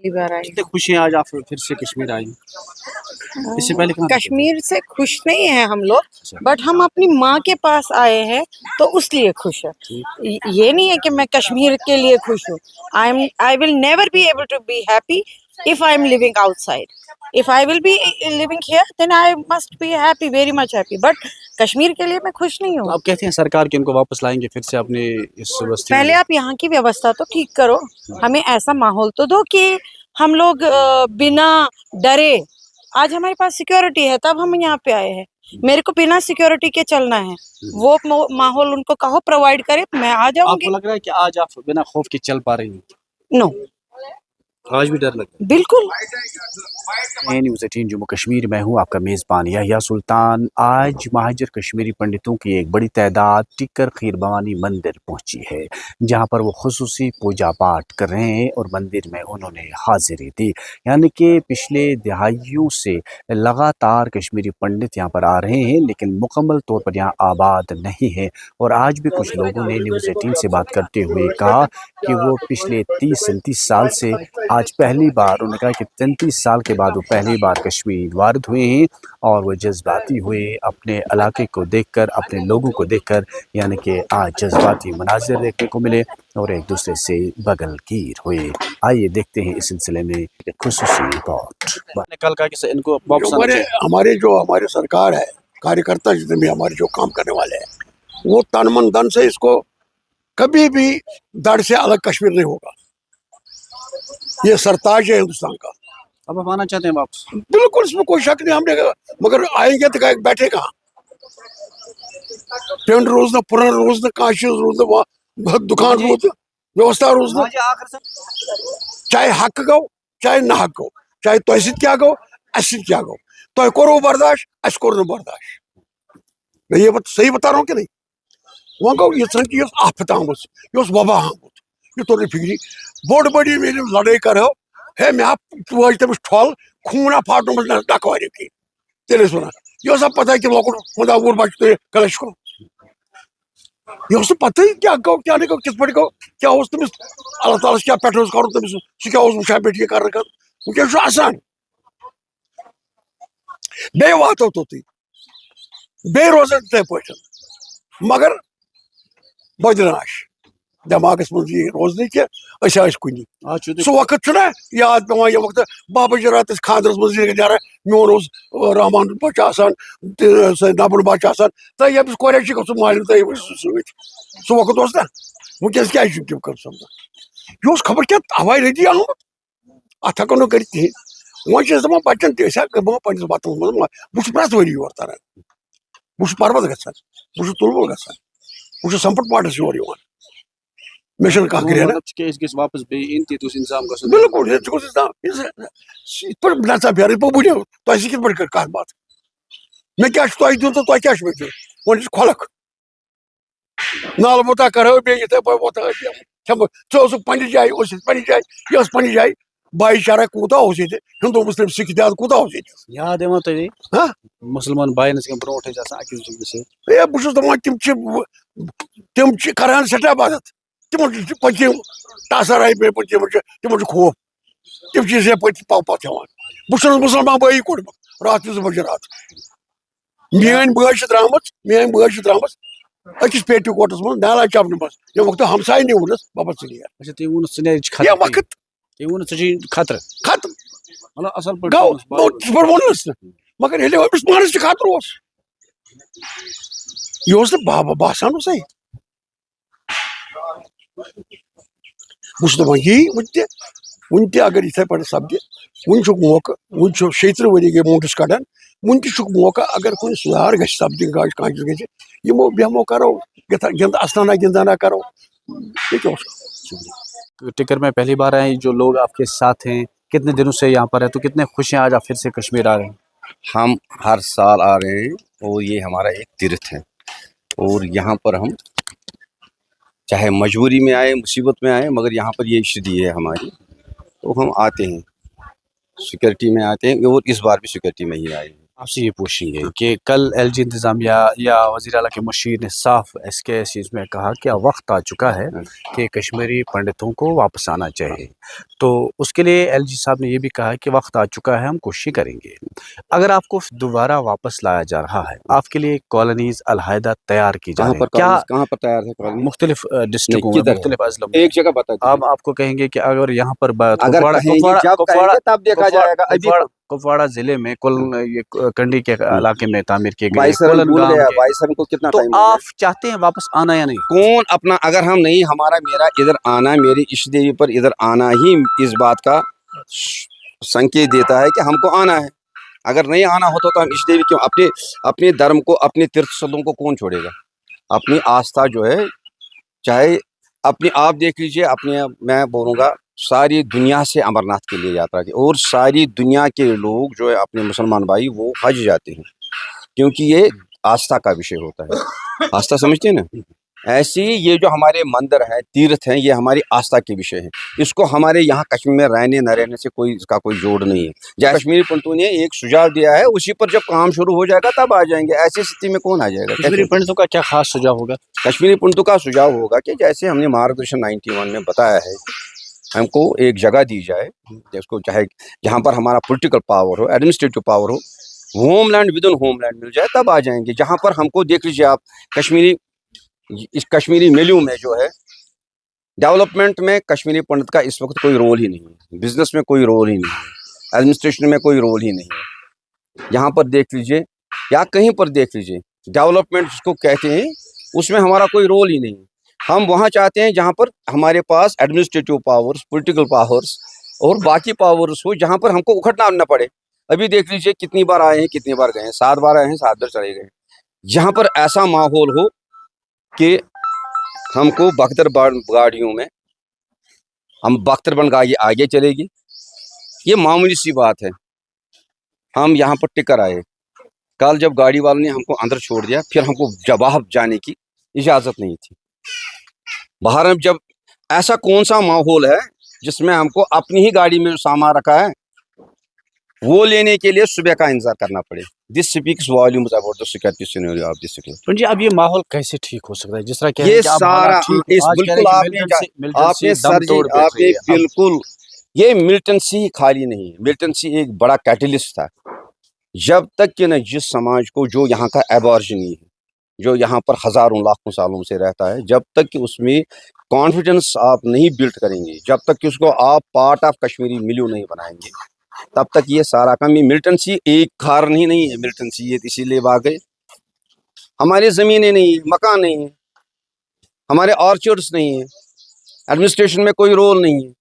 पहली बार आई कितनी खुशी है आज आप फिर से कश्मीर आई? इससे पहले कहाँ थे? कश्मीर से खुश नहीं है हम लोग, बट हम अपनी माँ के पास आए हैं तो उस लिए खुश है। ये नहीं है कि मैं कश्मीर के लिए खुश हूँ। I will never be able to be happy if I am living outside. If I will be living here, then I must be happy, very much happy. But Kashmir के लिए मैं खुश नहीं हूँ। आप कहते हैं सरकार कि उनको वापस लाएंगे फिर से अपने इस बस्ती में। पहले आप यहाँ की व्यवस्था तो ठीक करो, हमें ऐसा माहौल तो दो कि हम लोग बिना डरे, आज हमारे पास सिक्योरिटी है तब हम यहाँ पे आए हैं। मेरे को बिना सिक्योरिटी के चलना है, वो माहौल उनको कहो प्रोवाइड करे, मैं आ जाऊंगी। आपको लग रहा है कि आज आप बिना खौफ के चल पा रही हैं? नो, आज भी डर लगता है? बिल्कुल। न्यूज़ 18 जम्मू कश्मीर में हूँ आपका मेज़बान याहिया सुल्तान। आज महाजर कश्मीरी पंडितों की एक बड़ी तादाद टिक्कर खीर भवानी मंदिर पहुँची है, जहाँ पर वो खुसूसी पूजा पाठ कर रहे हैं और मंदिर में उन्होंने हाजिरी दी। यानी कि पिछले दहाइयों से लगातार कश्मीरी पंडित यहाँ पर आ रहे हैं, लेकिन मुकम्मल तौर पर यहाँ आबाद नहीं है। और आज भी कुछ लोगों ने न्यूज़ 18 से बात करते हुए कहा कि वो पिछले 30-37 साल से आज पहली बार, उन्होंने कहा कि 33 साल के बाद वो पहली बार कश्मीर वारद हुए हैं और वो जज्बाती हुए अपने इलाके को देखकर, अपने लोगों को देखकर, यानी कि आज जज्बाती मनाजिर देखने को मिले और एक दूसरे से बगलगीर हुए। आइए देखते हैं इस सिलसिले में एक खुसूसी रिपोर्ट। कल का कि इनको हमारे सरकार है, कार्यकर्ता जितने भी हमारे जो काम करने वाले हैं, वो तन मन धन से इसको कभी भी दड़ से अलग कश्मीर नहीं होगा। ये सरताज है हिंदुस्तान का। अब आप आना चाहते हैं वापस? बिल्कुल, इसमें कोई शक नहीं। हमने मगर आएंगे तो बैठे कहाँ? पेंट रोज ना, पुराना रोज ना, काशी रोज ना, दुकान रोज, व्यवस्था रोज ना। चाहे हक गो चाहे ना हक गो, चाहे तो क्या गो क्या गो, तो करो बर्दाश्त, अस कोर बर्दाश्त। मैं ये सही बता रहा हूँ कि नहीं? वहाँ गो ये सन की आफत आमुत, ये वबा आमुत, ये तो फिक्री बोड़ बड़ी मेरी लड़ाई करो है। मैं आप तमिस ठल खूना फाटो में डकवारे की तेरे सुना ये सब पता है कि लोग मुदा वो बचते कलश को ये पता ही क्या गो क्या नहीं गो, किस पड़ी गो, क्या तमिस अल्लाह ताला क्या पेट्रोल करो तमिस क्या वुचा बेटी कर वह आसान बे वातो तोती बे रोजन ते पे मगर बदनाश दिमागस मज ये रोज नहीं कुन सह वक्त याद पे ये वक्त बाबा रात खादरस मज न्यारा मोन रहमान बच्चा नबुल बच्चा तो ये कोर मालिन तो सह वक्त ना वनकस क्या कर समझ यह खबर क्या हवाई रदी आमुत अत हेको नो कर वह बच्चन तह पस वतन मज बहुत प्रत वरी योर तरह बहुत पर्वत ग बहुत तुलबुल ग संपट पाटस योर मिशन कह वापस बिल्कुल नचा फेर बुढ़ो तुम कित पे कत बात मे क्या दिन तो क्या मे दिन वो खोलक नाल मुता करो चे पन्ने जाए पन्ने जाए ये पन्ने जाए भाई चारा कूता हिंदू मुस्लिम सिख इतिहाद कूता याद मुसलमान भाई बहुत दपान तम करान सठा मदद पम टासर आई पे तम खोफ तम पाव पत बहुत मुसलमान भाई कोड़म रात बजे रात मेन बह द्राम अकिस पेटी कोटस मज नाला चपन मज ये वक्त हमसाय नीवनस बाबा ये वक्त खतर खत्म गो वोनस मगर अमिस पानस खतर यह बाबा बसान सही बहुत यही वन अगर इथे पे सपद वन मौका वन 36 वरी गई मूंटस कड़ान वन मौका अगर कुछ सुधार ग सपद गमो बेमो करो अस्ताना गिंदाना करो। टिक्कर में पहली बार आए, जो लोग आपके साथ हैं कितने दिनों से यहाँ पर है, तो कितने खुश हैं आज आप फिर से कश्मीर आ रहे हैं? हम हर साल आ रहे हैं और ये हमारा एक तीर्थ है और यहाँ पर हम चाहे मजबूरी में आए मुसीबत में आए मगर यहाँ पर ये इसलिए है हमारी, तो हम आते हैं सिक्योरिटी में आते हैं और इस बार भी सिक्योरिटी में ही आए हैं। आपसे ये पूछेंगे कि कल एलजी इंतज़ामिया या वज़ीर आला के मुशीर ने साफ एसकेएस में कहा कि अब वक्त आ चुका है कि कश्मीरी पंडितों को वापस आना चाहिए, तो उसके लिए एलजी साहब ने ये भी कहा कि वक्त आ चुका है, हम कोशिश करेंगे। अगर आपको दोबारा वापस लाया जा रहा है, आपके लिए कॉलोनीज अलहदा तैयार की जा कहाँ रही पर है, क्या कहाँ पर तैयार है कॉलोनी? मुख्तलिफ डिस्ट्रिक्टों में, किधर है? मुख्तलिफ अजलों में? एक जगह बता दीजिए। अब आपको कहेंगे कि अगर यहाँ पर अगर कहेंगे जब कहेंगे तब देखा जाएगा। अभी कुपवाड़ा जिले में ये कंडी के इलाके में तामीर किए गए, बाईसरन भूल गया, बाईसरन को कितना तो टाइम आप चाहते हैं वापस आना या नहीं? कौन अपना, अगर हम नहीं, मेरा इधर आना, मेरी इष्ट देवी पर इधर आना ही इस बात का संकेत देता है कि हमको आना है। अगर नहीं आना होता तो हम इष्ट देवी क्यों, अपने धर्म को, अपने तीर्थ स्थलों को कौन छोड़ेगा? अपनी आस्था जो है, चाहे अपनी आप देख लीजिए, अपने मैं बोलूँगा सारी दुनिया से अमरनाथ के लिए यात्रा की, और सारी दुनिया के लोग जो है अपने मुसलमान भाई वो हज जाते हैं, क्योंकि ये आस्था का विषय होता है। आस्था समझते हैं ना? ऐसी ये जो हमारे मंदिर हैं, तीर्थ हैं, ये हमारी आस्था के विषय है। इसको हमारे यहाँ कश्मीर में रहने न रहने से इसका कोई जोड़ नहीं है। जैसे कश्मीरी पंडितों ने एक सुझाव दिया है, उसी पर जब काम शुरू हो जाएगा तब आ जाएंगे। ऐसी स्थिति में कौन आ जाएगा? कश्मीरी पंडितों का क्या खास सुझाव होगा? कश्मीरी पंडितों का सुझाव होगा कि जैसे हमने मार्गदर्शन 91 में बताया है, हमको एक जगह दी जाए जिसको चाहे जहाँ पर हमारा पॉलिटिकल पावर हो, एडमिनिस्ट्रेटिव पावर हो, होमलैंड विद इन होमलैंड मिल जाए, तब आ जाएंगे। जहाँ पर हमको देख लीजिए आप, इस कश्मीरी मिलियो में जो है डेवलपमेंट में कश्मीरी पंडित का इस वक्त कोई रोल ही नहीं है, बिजनेस में कोई रोल ही नहीं है, एडमिनिस्ट्रेशन में कोई रोल ही नहीं है। यहाँ पर देख लीजिए या कहीं पर देख लीजिए, डेवलपमेंट जिसको कहते हैं उसमें हमारा कोई रोल ही नहीं है। हम वहाँ चाहते हैं जहाँ पर हमारे पास एडमिनिस्ट्रेटिव पावर्स, पॉलिटिकल पावर्स और बाकी पावर्स हो, जहाँ पर हमको उखड़ना न पड़े। अभी देख लीजिए कितनी बार आए हैं, कितनी बार गए हैं, 7 बार आए हैं, 7 बार चले गए। जहाँ पर ऐसा माहौल हो कि हमको बख्तरबंद गाड़ियों में हम बख्तरबंद गाड़ी आगे चलेगी, ये मामूली सी बात है। हम यहाँ पर टिकर आए, कल जब गाड़ी वालों ने हमको अंदर छोड़ दिया, फिर हमको जवाब जाने की इजाज़त नहीं थी बाहर। में जब ऐसा कौन सा माहौल है जिसमें हमको अपनी ही गाड़ी में सामान रखा है वो लेने के लिए सुबह का इंतजार करना पड़े। This speaks volumes about the security scenario of this city. Pandit ji, अब ये माहौल कैसे ठीक हो सकता है? जिस तरह कह रहे ये हैं कि अब सारा ठीक, इस बिल्कुल आपने सर जी, आपने बिल्कुल, ये मिलिटेंसी ही खाली नहीं है, मिलिटेंसी एक बड़ा कैटलिस्ट था। जब तक कि न जिस समाज को, जो यहाँ का एबॉर्जिनी है, जो यहाँ पर हजारों लाखों सालों से रहता है, जब तक कि उसमें कॉन्फिडेंस आप नहीं बिल्ड करेंगे, जब तक कि उसको आप पार्ट ऑफ कश्मीरी मिलियो नहीं बनाएंगे, तब तक ये सारा काम, ये मिलिटेंसी एक कारण ही नहीं है। मिलिटेंसी ये इसीलिए भाग गए, हमारी ज़मीनें नहीं है, मकान नहीं है, हमारे ऑर्चर्ड्स नहीं है, एडमिनिस्ट्रेशन में कोई रोल नहीं है,